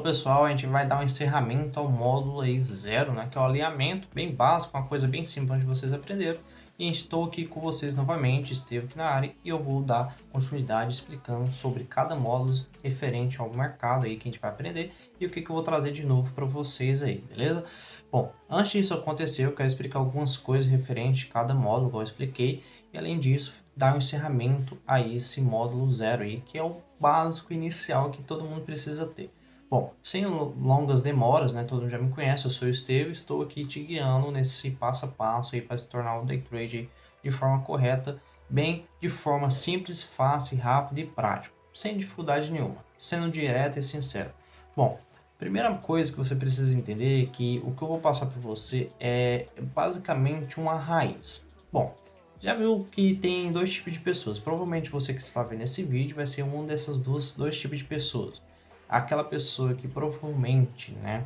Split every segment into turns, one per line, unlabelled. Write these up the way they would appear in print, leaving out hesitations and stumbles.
pessoal, a gente vai dar um encerramento ao módulo aí zero, né? Que é o alinhamento bem básico, uma coisa bem simples de vocês aprenderam. E estou aqui com vocês novamente, Estevam aqui na área, e eu vou dar continuidade explicando sobre cada módulo referente ao mercado aí que a gente vai aprender e o que eu vou trazer de novo para vocês aí, beleza? Bom, antes disso acontecer, eu quero explicar algumas coisas referentes a cada módulo, como eu expliquei, e além disso, dar um encerramento a esse módulo zero aí, que é o básico inicial que todo mundo precisa ter. Bom, sem longas demoras, né? Todo mundo já me conhece, eu sou o Estevam, estou aqui te guiando nesse passo a passo aí para se tornar um day trade de forma correta, bem de forma simples, fácil, rápida e prática, sem dificuldade nenhuma, sendo direto e sincero. Bom, primeira coisa que você precisa entender é que o que eu vou passar para você é basicamente uma raiz. Bom, já viu que tem dois tipos de pessoas. Provavelmente você que está vendo esse vídeo vai ser um desses dois tipos de pessoas. Aquela pessoa que provavelmente, né,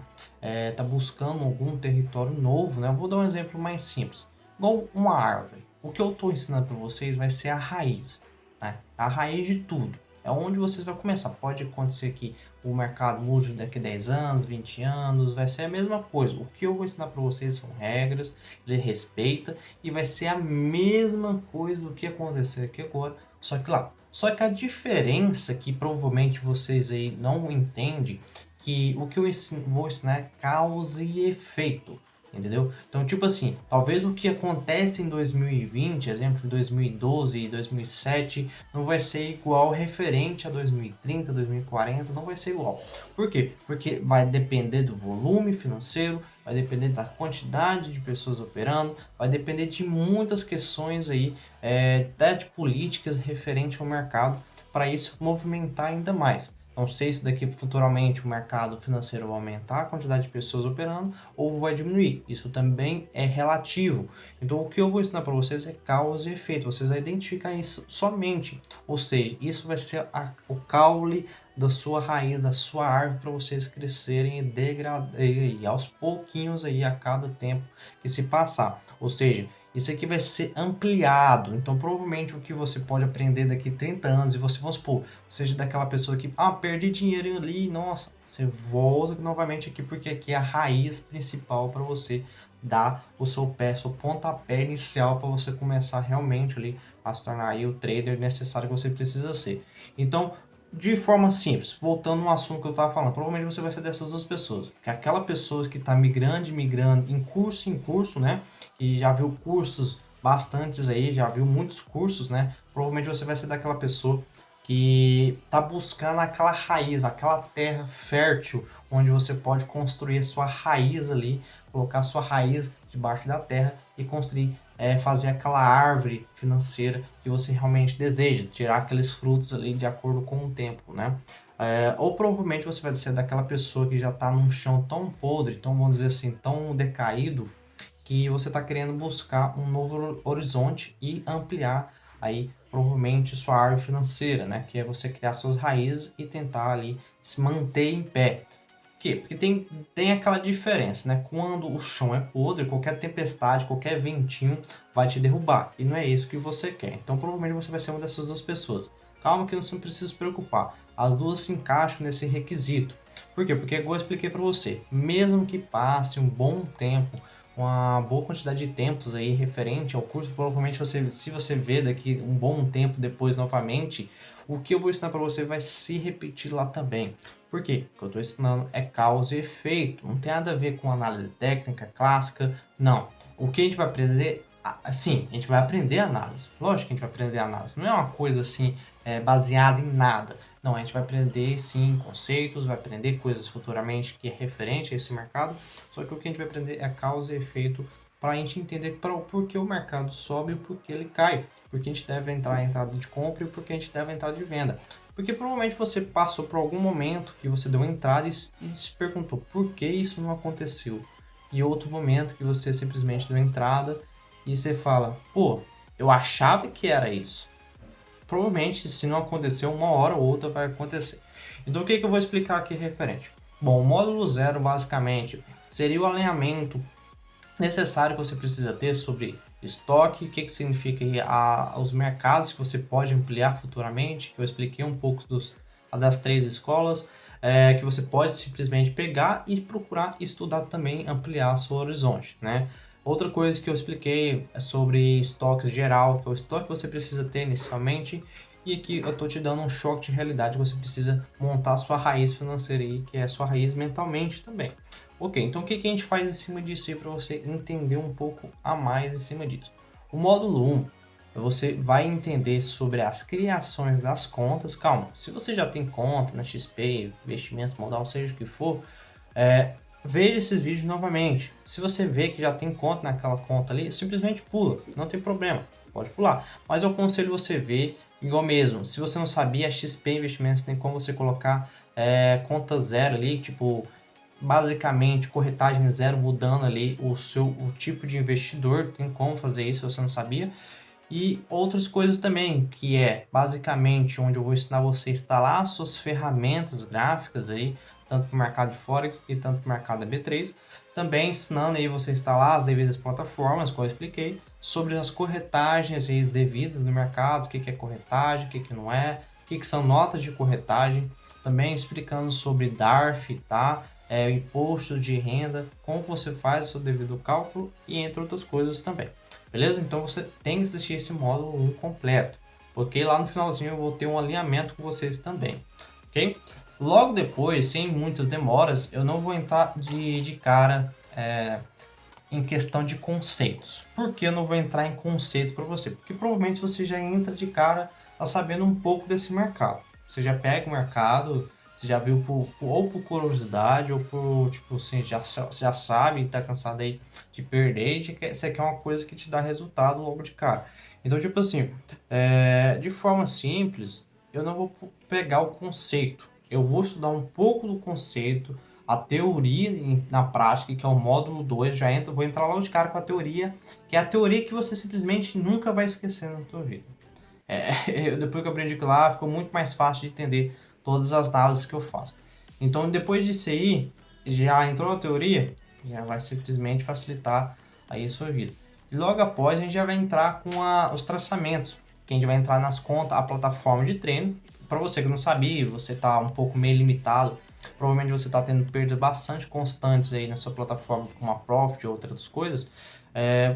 tá buscando algum território novo, né? Eu vou dar um exemplo mais simples. Igual uma árvore. O que eu estou ensinando para vocês vai ser a raiz, né? A raiz de tudo. É onde vocês vão começar. Pode acontecer que o mercado mude daqui a 10 anos, 20 anos, vai ser a mesma coisa. O que eu vou ensinar para vocês são regras, ele respeita e vai ser a mesma coisa do que acontecer aqui agora, só que lá. Só que a diferença que provavelmente vocês aí não entendem, que o que eu vou ensinar é causa e efeito. Entendeu? Então, tipo assim, talvez o que acontece em 2020, exemplo, em 2012 e 2007, não vai ser igual referente a 2030, 2040, não vai ser igual. Por quê? Porque vai depender do volume financeiro, vai depender da quantidade de pessoas operando, vai depender de muitas questões aí, até de políticas referente ao mercado, para isso movimentar ainda mais. Não sei se daqui futuramente o mercado financeiro vai aumentar a quantidade de pessoas operando ou vai diminuir. Isso também é relativo. Então, o que eu vou ensinar para vocês é causa e efeito. Vocês vão identificar isso somente. Ou seja, isso vai ser o caule da sua raiz, da sua árvore, para vocês crescerem e degradar aos pouquinhos aí a cada tempo que se passar. Ou seja, isso aqui vai ser ampliado. Então, provavelmente o que você pode aprender daqui a 30 anos, e você, vamos supor, seja daquela pessoa que, perdi dinheiro ali, nossa, você volta novamente aqui, porque aqui é a raiz principal para você dar o seu pé, seu pontapé inicial para você começar realmente ali a se tornar aí o trader necessário que você precisa ser. Então, de forma simples, voltando no assunto que eu estava falando, provavelmente você vai ser dessas duas pessoas. Que é aquela pessoa que está migrando, em curso, né? E já viu cursos bastantes aí, já viu muitos cursos, né? Provavelmente você vai ser daquela pessoa que está buscando aquela raiz, aquela terra fértil, onde você pode construir a sua raiz ali, colocar sua raiz debaixo da terra e construir, fazer aquela árvore financeira que você realmente deseja, tirar aqueles frutos ali de acordo com o tempo, né? Ou provavelmente você vai ser daquela pessoa que já está num chão tão podre, tão, vamos dizer assim, tão decaído, que você está querendo buscar um novo horizonte e ampliar aí provavelmente sua árvore financeira, né? Que é você criar suas raízes e tentar ali se manter em pé. Por quê? Porque tem aquela diferença, né? Quando o chão é podre, qualquer tempestade, qualquer ventinho vai te derrubar. E não é isso que você quer. Então provavelmente você vai ser uma dessas duas pessoas. Calma que você não precisa se preocupar. As duas se encaixam nesse requisito. Por quê? Porque igual eu expliquei para você, mesmo que passe um bom tempo, uma boa quantidade de tempos aí referente ao curso, provavelmente você, se você vê daqui um bom tempo depois novamente, o que eu vou ensinar para você vai se repetir lá também. Por quê? O que eu estou ensinando é causa e efeito, não tem nada a ver com análise técnica clássica, não. O que a gente vai aprender, sim, a gente vai aprender análise, lógico que a gente vai aprender análise, não é uma coisa assim baseada em nada. Não, a gente vai aprender sim conceitos, vai aprender coisas futuramente que é referente a esse mercado, só que o que a gente vai aprender é causa e efeito para a gente entender por que o mercado sobe e por que ele cai, porque a gente deve entrar em entrada de compra e por que a gente deve entrar de venda. Porque provavelmente você passou por algum momento que você deu entrada e se perguntou por que isso não aconteceu. E outro momento que você simplesmente deu entrada e você fala, pô, eu achava que era isso. Provavelmente, se não aconteceu, uma hora ou outra vai acontecer. Então, o que eu vou explicar aqui referente? Bom, o módulo zero, basicamente, seria o alinhamento necessário que você precisa ter sobre estoque, o que significa os mercados que você pode ampliar futuramente, que eu expliquei um pouco das três escolas, que você pode simplesmente pegar e procurar estudar também, ampliar seu horizonte, né? Outra coisa que eu expliquei é sobre estoques geral, que é o estoque que você precisa ter inicialmente, e aqui eu estou te dando um choque de realidade, você precisa montar a sua raiz financeira aí, que é a sua raiz mentalmente também. Ok, então o que a gente faz em cima disso aí para você entender um pouco a mais em cima disso? O módulo 1, você vai entender sobre as criações das contas. Calma, se você já tem conta na XP, investimentos, modal, seja o que for, veja esses vídeos novamente. Se você vê que já tem conta naquela conta ali, simplesmente pula, não tem problema, pode pular. Mas eu aconselho você ver igual mesmo. Se você não sabia, a XP Investimentos tem como você colocar conta zero ali, tipo, basicamente corretagem zero, mudando ali o tipo de investidor, tem como fazer isso se você não sabia. E outras coisas também, que é basicamente onde eu vou ensinar você a instalar suas ferramentas gráficas aí, tanto para o mercado de Forex e tanto para o mercado da B3. Também ensinando aí você a instalar as devidas plataformas, como eu expliquei, sobre as corretagens aí devidas no mercado, o que é corretagem, o que não é, o que são notas de corretagem. Também explicando sobre DARF, tá? Imposto de renda, como você faz o seu devido cálculo e entre outras coisas também. Beleza? Então você tem que assistir esse módulo 1 completo, porque lá no finalzinho eu vou ter um alinhamento com vocês também, ok? Logo depois, sem muitas demoras, eu não vou entrar de cara em questão de conceitos. Por que eu não vou entrar em conceito para você? Porque provavelmente você já entra de cara sabendo um pouco desse mercado. Você já pega o mercado, você já viu ou por curiosidade, ou por, tipo, assim, já sabe, tá cansado aí de perder, e você quer uma coisa que te dá resultado logo de cara. Então, tipo assim, de forma simples, eu não vou pegar o conceito. Eu vou estudar um pouco do conceito, a teoria na prática, que é o módulo 2, vou entrar logo de cara com a teoria, que é a teoria que você simplesmente nunca vai esquecer na sua vida. Depois que eu aprendi aquilo lá, ficou muito mais fácil de entender todas as análises que eu faço. Então, depois disso aí, já entrou na teoria, já vai simplesmente facilitar aí a sua vida. E logo após, a gente já vai entrar com os traçamentos, que a gente vai entrar nas contas, a plataforma de treino. Para você que não sabia, você está um pouco meio limitado, provavelmente você está tendo perdas bastante constantes aí na sua plataforma, como a Profit ou outras coisas.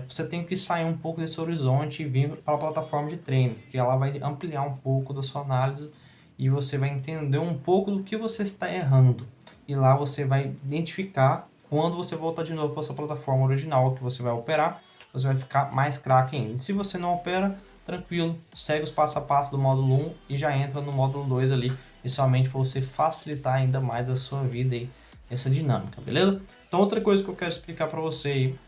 Você tem que sair um pouco desse horizonte e vir para a plataforma de treino, que ela vai ampliar um pouco da sua análise e você vai entender um pouco do que você está errando. E lá você vai identificar quando você voltar de novo para a sua plataforma original que você vai operar, você vai ficar mais craque ainda. E se você não opera, tranquilo, segue os passo a passo do módulo 1 e já entra no módulo 2 ali, inicialmente para você facilitar ainda mais a sua vida aí, essa dinâmica, beleza? Então outra coisa que eu quero explicar para você aí,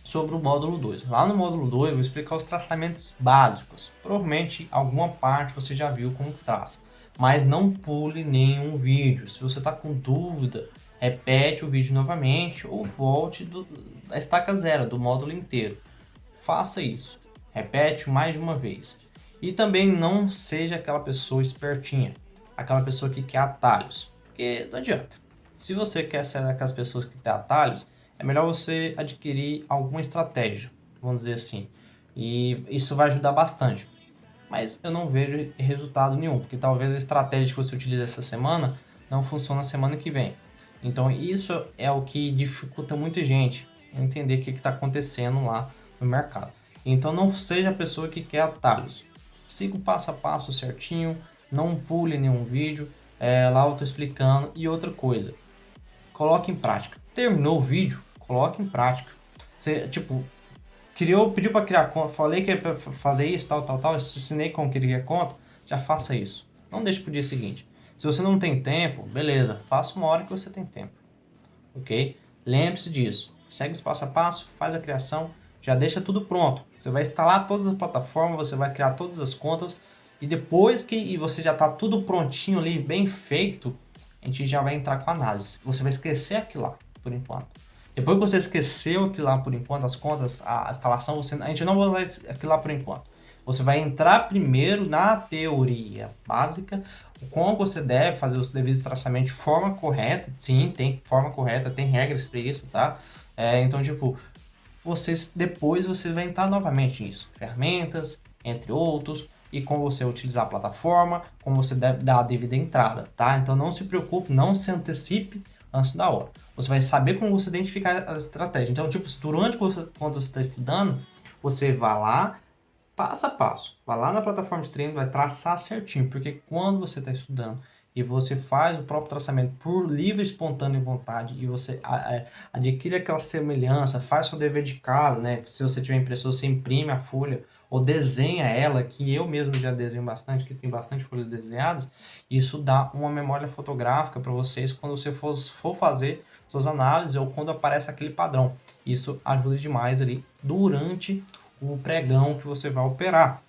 sobre o módulo 2. Lá no módulo 2 eu vou explicar os traçamentos básicos. Provavelmente alguma parte você já viu como traça, mas não pule nenhum vídeo. Se você está com dúvida, repete o vídeo novamente ou volte da estaca zero, do módulo inteiro. Faça isso. Repete mais de uma vez. E também não seja aquela pessoa espertinha, aquela pessoa que quer atalhos, porque não adianta. Se você quer ser daquelas pessoas que têm atalhos, é melhor você adquirir alguma estratégia, vamos dizer assim. E isso vai ajudar bastante. Mas eu não vejo resultado nenhum, porque talvez a estratégia que você utiliza essa semana não funcione na semana que vem. Então isso é o que dificulta muita gente entender o que está acontecendo lá no mercado. Então não seja a pessoa que quer atalhos. Siga o passo a passo certinho, não pule nenhum vídeo. Lá eu estou explicando. E outra coisa, coloque em prática. Terminou o vídeo, coloque em prática. Você, tipo, pediu para criar conta, falei que é para fazer isso, tal, ensinei como criar conta, já faça isso. Não deixe para o dia seguinte. Se você não tem tempo, beleza, faça uma hora que você tem tempo, ok? Lembre-se disso. Segue os passo a passo, faz a criação, já deixa tudo pronto. Você vai instalar todas as plataformas, você vai criar todas as contas e depois que você já está tudo prontinho ali, bem feito, a gente já vai entrar com a análise. Você vai esquecer aquilo lá, por enquanto. Depois que você esqueceu aquilo lá por enquanto, as contas, a instalação, a gente não vai usar aquilo lá por enquanto. Você vai entrar primeiro na teoria básica, como você deve fazer os devidos traçamentos de forma correta. Sim, tem forma correta, tem regras para isso, tá? Então, tipo, depois você vai entrar novamente nisso. Ferramentas, entre outros, e como você utilizar a plataforma, como você deve dar a devida entrada, tá? Então não se preocupe, não se antecipe antes da hora. Você vai saber como você identificar as estratégias. Então, tipo, durante quando você está estudando, você vai lá, passo a passo, vai lá na plataforma de treino, vai traçar certinho, porque quando você está estudando e você faz o próprio traçamento por livre, espontânea vontade e você adquire aquela semelhança, faz seu dever de casa, né? Se você tiver impressora, você imprime a folha ou desenha ela, que eu mesmo já desenho bastante, que tem bastante folhas desenhadas, isso dá uma memória fotográfica para vocês quando você for fazer suas análises ou quando aparece aquele padrão. Isso ajuda demais ali durante o pregão que você vai operar,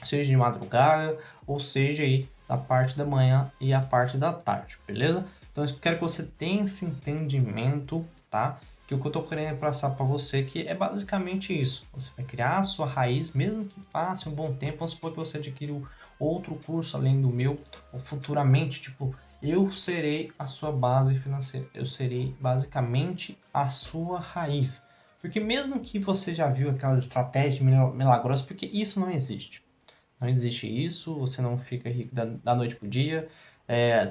seja de madrugada ou seja aí na parte da manhã e a parte da tarde, beleza? Então eu quero que você tenha esse entendimento, tá? Que o que eu tô querendo passar para você que é basicamente isso. Você vai criar a sua raiz, mesmo que passe um bom tempo. Vamos supor que você adquiriu outro curso além do meu, ou futuramente, tipo, eu serei a sua base financeira. Eu serei basicamente a sua raiz. Porque mesmo que você já viu aquelas estratégias milagrosas, porque isso não existe. Não existe isso, você não fica rico da noite pro dia,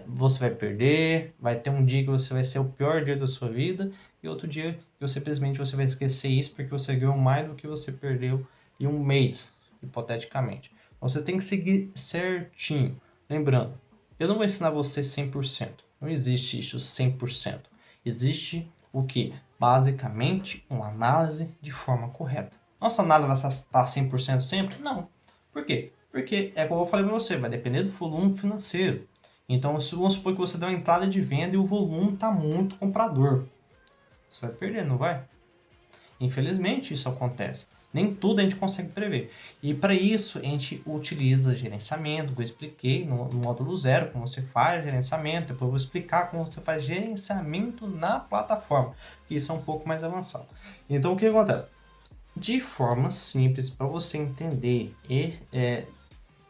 você vai perder, vai ter um dia que você vai ser o pior dia da sua vida e outro dia que simplesmente você vai esquecer isso porque você ganhou mais do que você perdeu em um mês, hipoteticamente. Você tem que seguir certinho. Lembrando, eu não vou ensinar você 100%. Não existe isso 100%. Existe o que? Basicamente, uma análise de forma correta. Nossa análise vai estar 100% sempre? Não. Por quê? Porque é como eu falei para você, vai depender do volume financeiro. Então, vamos supor que você deu uma entrada de venda e o volume está muito comprador. Você vai perder, não vai? Infelizmente, isso acontece. Nem tudo a gente consegue prever. E para isso, a gente utiliza gerenciamento, que eu expliquei no módulo 0, como você faz gerenciamento. Depois eu vou explicar como você faz gerenciamento na plataforma, que isso é um pouco mais avançado. Então, o que acontece? De forma simples, para você entender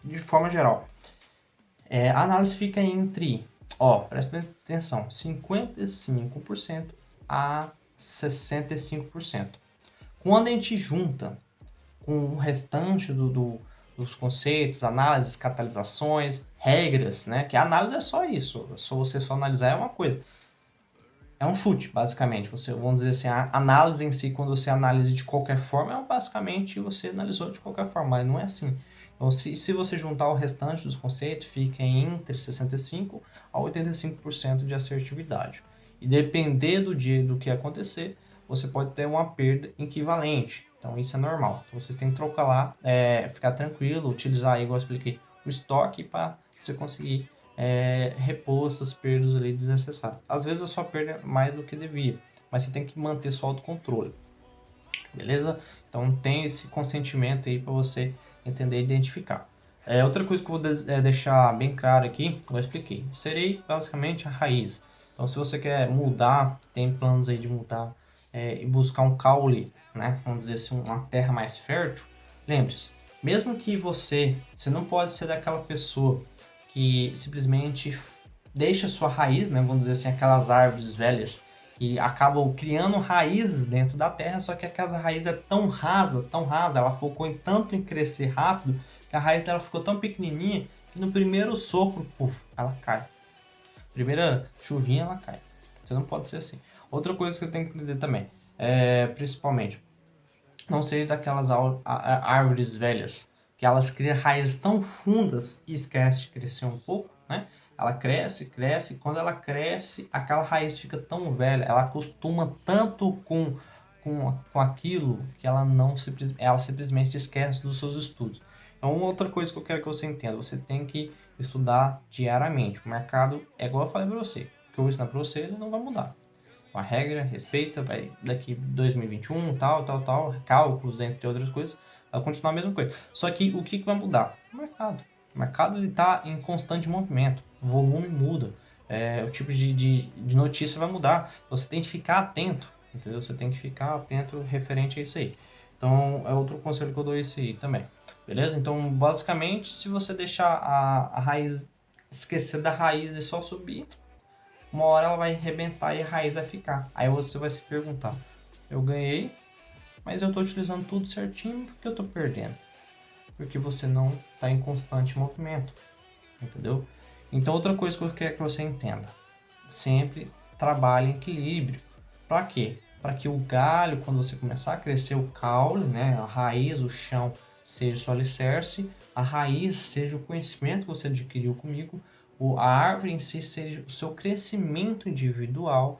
de forma geral, a análise fica entre, presta atenção, 55% a 65%. Quando a gente junta com o restante dos conceitos, análises, catalisações, regras, né? Que a análise é só isso, você só analisar é uma coisa. É um chute, basicamente. Vamos dizer assim, a análise em si, quando você analisa de qualquer forma, basicamente você analisou de qualquer forma, mas não é assim. Então, se você juntar o restante dos conceitos, fica entre 65% a 85% de assertividade. E depender do dia do que acontecer, você pode ter uma perda equivalente. Então, isso é normal. Então, vocês têm que trocar lá, ficar tranquilo, utilizar, igual eu expliquei, o estoque para você conseguir repor essas perdas ali desnecessárias. Às vezes a sua perda é mais do que devia, mas você tem que manter seu autocontrole, beleza? Então tem esse consentimento aí para você entender e identificar. Outra coisa que eu vou deixar bem claro aqui, eu expliquei, serei basicamente a raiz. Então se você quer mudar, tem planos aí de mudar e buscar um caule, né? Vamos dizer assim, uma terra mais fértil, lembre-se, mesmo que você não pode ser daquela pessoa que simplesmente deixa sua raiz, né, vamos dizer assim, aquelas árvores velhas que acabam criando raízes dentro da terra, só que aquela raiz é tão rasa, ela focou em tanto em crescer rápido, que a raiz dela ficou tão pequenininha que no primeiro sopro, puf, ela cai. Primeira chuvinha, ela cai. Você não pode ser assim. Outra coisa que eu tenho que entender também, principalmente, não seja daquelas árvores velhas, que elas criam raízes tão fundas e esquece de crescer um pouco, né? Ela cresce, e quando ela cresce, aquela raiz fica tão velha, ela acostuma tanto com aquilo que ela simplesmente esquece dos seus estudos. Então, outra coisa que eu quero que você entenda, você tem que estudar diariamente. O mercado é igual eu falei para você, o que eu vou ensinar para você, ele não vai mudar. Uma regra, respeita, vai daqui 2021, tal, cálculos, entre outras coisas, vai continuar a mesma coisa. Só que o que vai mudar? O mercado. O mercado está em constante movimento, o volume muda, o tipo de notícia vai mudar. Você tem que ficar atento, entendeu? Você tem que ficar atento referente a isso aí. Então, é outro conselho que eu dou esse aí também. Beleza? Então, basicamente, se você deixar a raiz, esquecer da raiz e só subir, uma hora ela vai arrebentar e a raiz vai ficar. Aí você vai se perguntar, eu ganhei, mas eu estou utilizando tudo certinho, por que eu estou perdendo? porque você não está em constante movimento, entendeu? Então outra coisa que eu quero que você entenda, sempre trabalhe em equilíbrio. Para quê? Para que o galho, quando você começar a crescer o caule, né, a raiz, o chão, seja o seu alicerce, a raiz seja o conhecimento que você adquiriu comigo, a árvore em si seja o seu crescimento individual,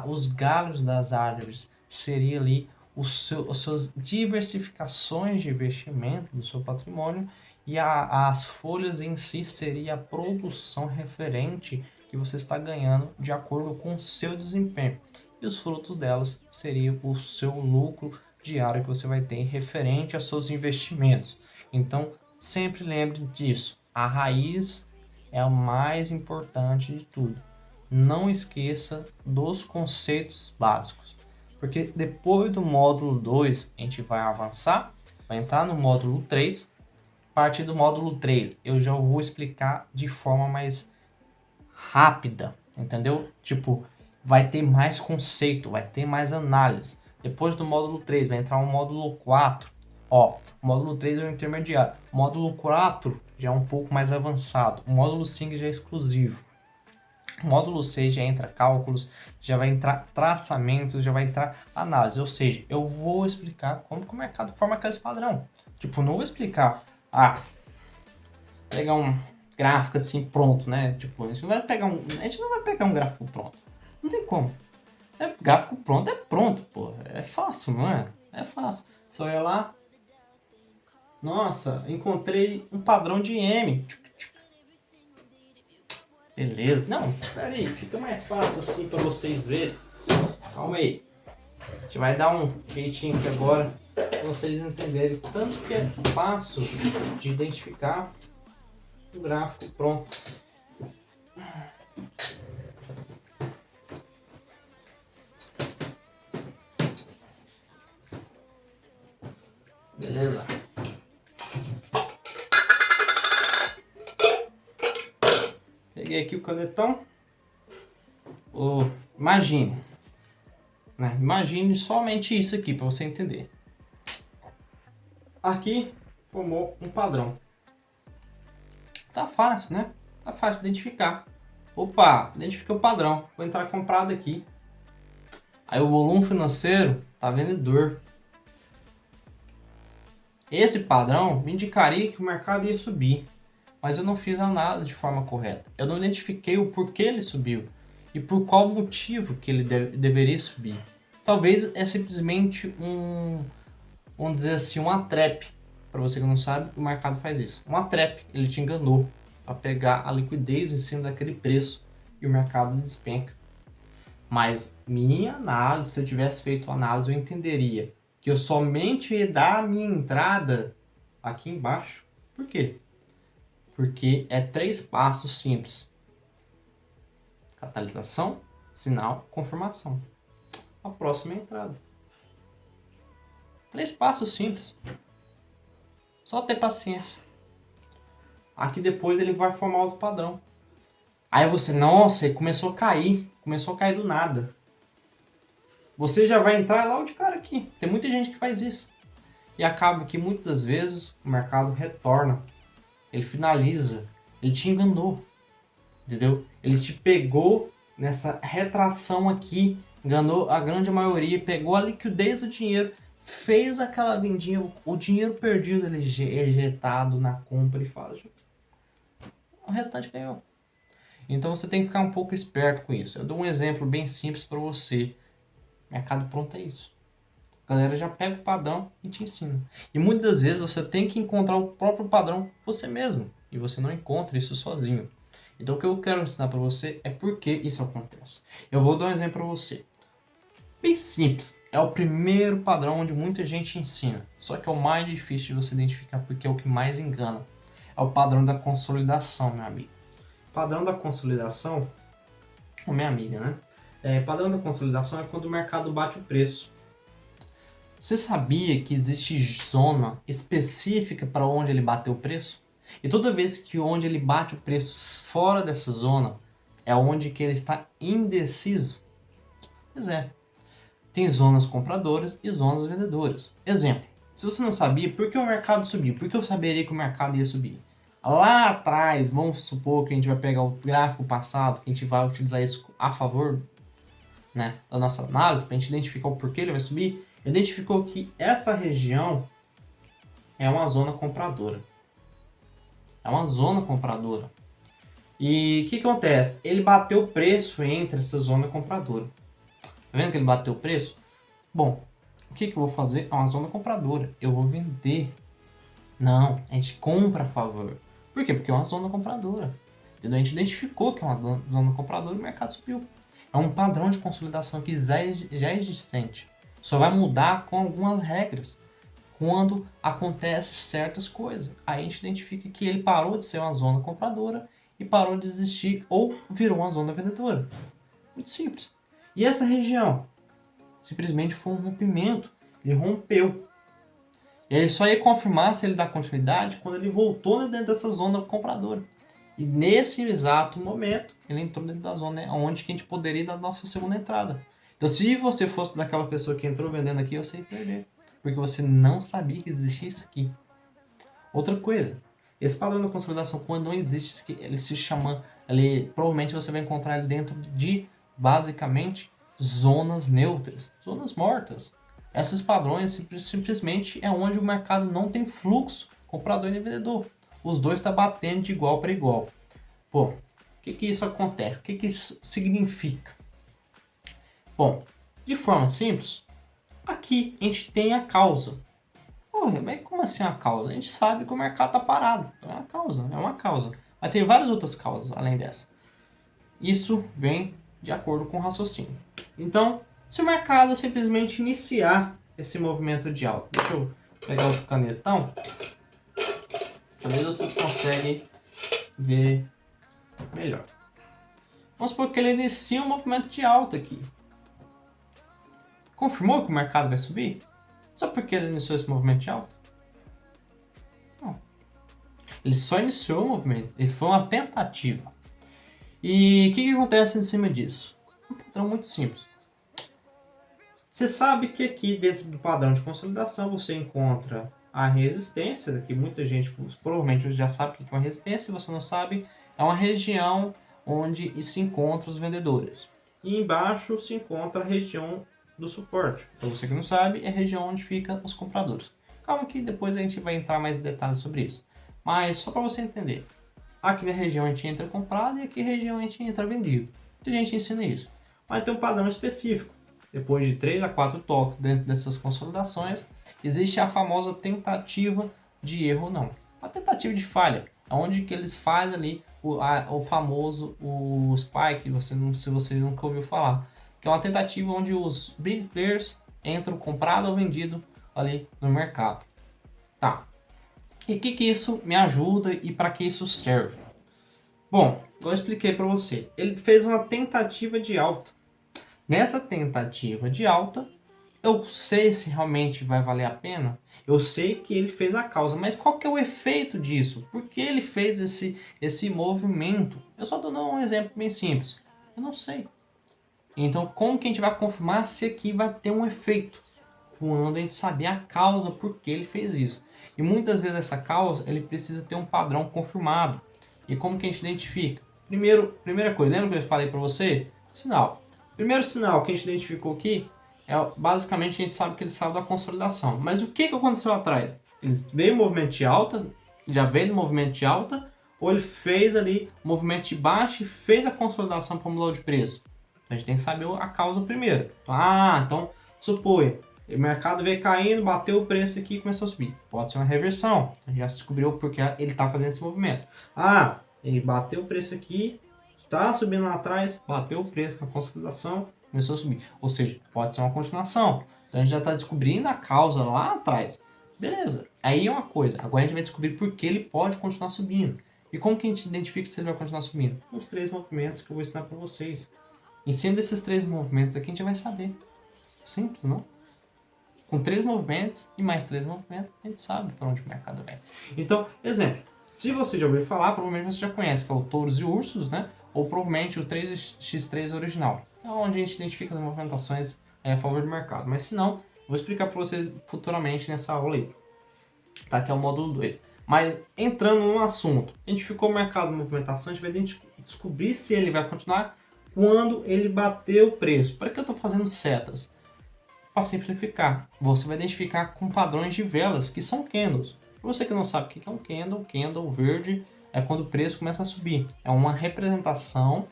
os galhos das árvores seria ali as suas diversificações de investimento do seu patrimônio, e as folhas em si seria a produção referente que você está ganhando de acordo com o seu desempenho. E os frutos delas seriam o seu lucro diário que você vai ter referente aos seus investimentos. Então, sempre lembre disso. A raiz é o mais importante de tudo. Não esqueça dos conceitos básicos. Porque depois do módulo 2, a gente vai avançar, vai entrar no módulo 3. A partir do módulo 3, eu já vou explicar de forma mais rápida, entendeu? Tipo, vai ter mais conceito, vai ter mais análise. Depois do módulo 3 vai entrar um módulo 4. Ó, o módulo 3 é o intermediário. O módulo 4 já é um pouco mais avançado. O módulo 5 já é exclusivo. O módulo 6 já entra cálculos, já vai entrar traçamentos, já vai entrar análise. Ou seja, eu vou explicar como que o mercado forma aquele padrão. Tipo, não vou explicar, pegar um gráfico assim pronto, né? Tipo, a gente não vai pegar um gráfico pronto. Não tem como. Gráfico pronto é pronto, pô. É fácil, não é? É fácil. Só ia lá. Nossa, encontrei um padrão de M. Beleza. Não, pera aí. Fica mais fácil assim pra vocês verem. Calma aí. A gente vai dar um jeitinho aqui agora pra vocês entenderem tanto que é fácil de identificar um gráfico pronto. Beleza? Peguei aqui o canetão. Imagine. Né? Imagine somente isso aqui para você entender. Aqui formou um padrão. Tá fácil, né? Tá fácil de identificar. Opa, identifiquei o padrão. Vou entrar comprado aqui. Aí o volume financeiro tá vendedor. Esse padrão me indicaria que o mercado ia subir. Mas eu não fiz a análise de forma correta. Eu não identifiquei o porquê ele subiu. E por qual motivo que ele deveria subir. Talvez é simplesmente vamos dizer assim, uma trap. Para você que não sabe, o mercado faz isso. Uma trap, ele te enganou para pegar a liquidez em cima daquele preço e o mercado despenca. Mas minha análise, se eu tivesse feito a análise, eu entenderia que eu somente ia dar a minha entrada aqui embaixo. Por quê? Porque é 3 passos simples. Catalisação, sinal, confirmação. A próxima é a entrada. 3 passos simples. Só ter paciência. Aqui depois ele vai formar outro padrão. Aí você, nossa, ele começou a cair. Começou a cair do nada. Você já vai entrar logo de cara aqui. Tem muita gente que faz isso. E acaba que muitas das vezes o mercado retorna. Ele finaliza. Ele te enganou. Entendeu? Ele te pegou nessa retração aqui. Enganou a grande maioria. Pegou a liquidez do dinheiro. Fez aquela vendinha. O dinheiro perdido ele ejetado na compra e faz. O restante ganhou. Então você tem que ficar um pouco esperto com isso. Eu dou um exemplo bem simples para você. Mercado pronto é isso. A galera já pega o padrão e te ensina. E muitas das vezes você tem que encontrar o próprio padrão você mesmo. E você não encontra isso sozinho. Então o que eu quero ensinar para você é por que isso acontece. Eu vou dar um exemplo para você. Bem simples. É o primeiro padrão onde muita gente ensina. Só que é o mais difícil de você identificar porque é o que mais engana. É o padrão da consolidação, meu amigo. O padrão da consolidação, ou minha amiga, né? Padrão da consolidação é quando o mercado bate o preço. Você sabia que existe zona específica para onde ele bateu o preço? E toda vez que onde ele bate o preço fora dessa zona é onde que ele está indeciso? Pois é. Tem zonas compradoras e zonas vendedoras. Exemplo. Se você não sabia, por que o mercado subiu? Por que eu saberia que o mercado ia subir? Lá atrás, vamos supor que a gente vai pegar o gráfico passado, que a gente vai utilizar isso a favor, né, da nossa análise, para a gente identificar o porquê ele vai subir, identificou que essa região é uma zona compradora. É uma zona compradora. E o que acontece? Ele bateu o preço entre essa zona compradora. Tá vendo que ele bateu o preço? Bom, o que eu vou fazer? É uma zona compradora. Eu vou vender. Não, a gente compra a favor. Por quê? Porque é uma zona compradora. Entendeu? A gente identificou que é uma zona compradora e o mercado subiu. É um padrão de consolidação que já é existente. Só vai mudar com algumas regras. Quando acontecem certas coisas. Aí a gente identifica que ele parou de ser uma zona compradora e parou de existir ou virou uma zona vendedora. Muito simples. E essa região? Simplesmente foi um rompimento. Ele rompeu. Ele só ia confirmar se ele dá continuidade quando ele voltou dentro dessa zona compradora. E nesse exato momento, ele entrou dentro da zona onde que a gente poderia dar a nossa segunda entrada. Então, se você fosse daquela pessoa que entrou vendendo aqui, você ia perder. Porque você não sabia que existia isso aqui. Outra coisa, esse padrão de consolidação, quando não existe, ele se chama, provavelmente você vai encontrar ele dentro de, basicamente, zonas neutras, zonas mortas. Esses padrões simplesmente é onde o mercado não tem fluxo, comprador e vendedor. Os dois estão batendo de igual para igual. Pô, o que isso acontece? O que isso significa? Bom, de forma simples, aqui a gente tem a causa. Porra, mas como assim a causa? A gente sabe que o mercado está parado. É uma causa, é uma causa. Mas tem várias outras causas além dessa. Isso vem de acordo com o raciocínio. Então, se o mercado simplesmente iniciar esse movimento de alta, deixa eu pegar outro canetão, talvez vocês conseguem ver melhor. Vamos supor que ele inicia um movimento de alta aqui. Confirmou que o mercado vai subir? Só porque ele iniciou esse movimento de alta? Não. Ele só iniciou o movimento. Ele foi uma tentativa. E o que acontece em cima disso? Um padrão muito simples. Você sabe que aqui dentro do padrão de consolidação você encontra a resistência, que muita gente provavelmente já sabe o que é uma resistência, se você não sabe, é uma região onde se encontram os vendedores. E embaixo se encontra a região do suporte. Para você que não sabe, é a região onde ficam os compradores. Calma que depois a gente vai entrar mais em detalhes sobre isso. Mas só para você entender. Aqui na região a gente entra comprado e aqui na região a gente entra vendido. Muita gente ensina isso. Mas tem um padrão específico. Depois de 3 a 4 toques dentro dessas consolidações, existe a famosa tentativa de erro ou não. A tentativa de falha, onde que eles fazem ali o famoso o spike, se você nunca ouviu falar, que é uma tentativa onde os big players entram comprado ou vendido ali no mercado. Tá. E o que isso me ajuda e para que isso serve? Bom, eu expliquei para você. Ele fez uma tentativa de alta. Nessa tentativa de alta, eu sei se realmente vai valer a pena. Eu sei que ele fez a causa, mas qual que é o efeito disso? Por que ele fez esse movimento? Eu só estou dando um exemplo bem simples. Eu não sei. Então, como que a gente vai confirmar se aqui vai ter um efeito? Quando a gente saber a causa por que ele fez isso. E muitas vezes essa causa, ele precisa ter um padrão confirmado. E como que a gente identifica? Primeira coisa, lembra que eu falei para você? Sinal. Primeiro sinal que a gente identificou aqui, basicamente a gente sabe que ele saiu da consolidação. Mas o que aconteceu atrás? Ele veio movimento de alta, já veio no movimento de alta, ou ele fez ali movimento de baixa e fez a consolidação para mudar de preço? A gente tem que saber a causa primeiro. Então suponha, o mercado veio caindo, bateu o preço aqui e começou a subir. Pode ser uma reversão. A gente já descobriu porque ele está fazendo esse movimento. Ele bateu o preço aqui, está subindo lá atrás, bateu o preço na consolidação, começou a subir. Ou seja, pode ser uma continuação. Então a gente já está descobrindo a causa lá atrás. Beleza, aí é uma coisa. Agora a gente vai descobrir por que ele pode continuar subindo. E como que a gente identifica se ele vai continuar subindo? Os 3 movimentos que eu vou ensinar para vocês. Em cima desses 3 movimentos aqui a gente vai saber. Simples, não? Com 3 movimentos e mais 3 movimentos, a gente sabe para onde o mercado vai. Então, exemplo. Se você já ouviu falar, provavelmente você já conhece, que é o touros e ursos, né? Ou provavelmente o 3x3 original. É onde a gente identifica as movimentações a favor do mercado. Mas se não, Vou explicar para vocês futuramente nessa aula aí, tá? Que é o módulo 2. Mas entrando no assunto, identificou o mercado de movimentação, a gente vai descobrir se ele vai continuar quando ele bater o preço. Para que eu estou fazendo setas? Para simplificar, você vai identificar com padrões de velas, que são candles. Para você que não sabe o que é um candle verde é quando o preço começa a subir. É uma representação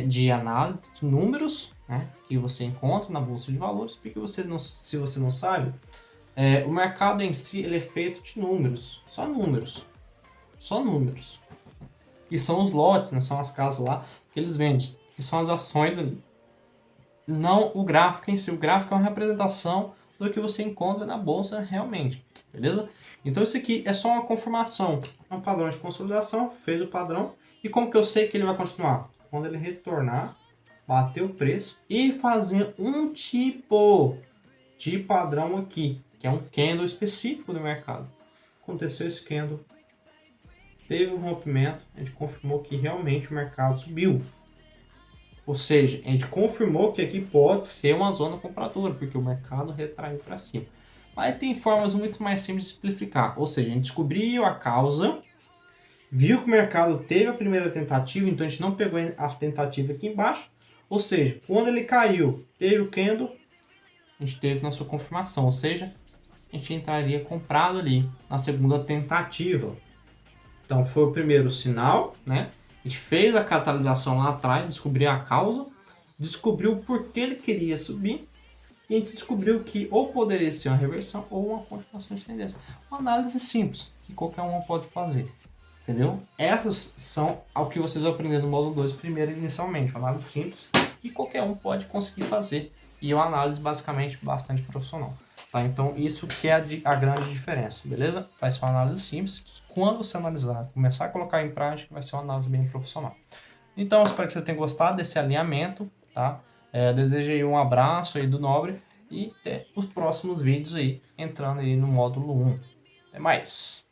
de análise de números, né, que você encontra na bolsa de valores, porque se você não sabe, o mercado em si ele é feito de números, só números. E são os lotes, né, são as casas lá que eles vendem, que são as ações ali. Não o gráfico em si, o gráfico é uma representação do que você encontra na bolsa realmente, beleza? Então isso aqui é só uma confirmação, é um padrão de consolidação, fez o padrão, e como que eu sei que ele vai continuar? Quando ele retornar, bater o preço e fazer um tipo de padrão aqui, que é um candle específico do mercado. Aconteceu esse candle, teve um rompimento, a gente confirmou que realmente o mercado subiu. Ou seja, a gente confirmou que aqui pode ser uma zona compradora, porque o mercado retraiu para cima. Mas tem formas muito mais simples de simplificar. Ou seja, a gente descobriu a causa, viu que o mercado teve a primeira tentativa, então a gente não pegou a tentativa aqui embaixo. Ou seja, quando ele caiu, teve o candle, a gente teve nossa confirmação. Ou seja, a gente entraria comprado ali na segunda tentativa. Então foi o primeiro sinal, né? A gente fez a catalisação lá atrás, descobriu a causa, descobriu por que ele queria subir, e a gente descobriu que ou poderia ser uma reversão ou uma continuação de tendência. Uma análise simples, que qualquer um pode fazer. Entendeu? Essas são o que vocês vão aprender no módulo 2 primeiro inicialmente. Uma análise simples e qualquer um pode conseguir fazer. E é uma análise basicamente bastante profissional. Tá? Então isso que é a grande diferença, beleza? Vai ser uma análise simples, que quando você analisar, começar a colocar em prática, vai ser uma análise bem profissional. Então, espero que você tenha gostado desse alinhamento, tá? Desejo aí um abraço aí do Nobre e até os próximos vídeos aí, entrando aí no módulo 1. Até mais!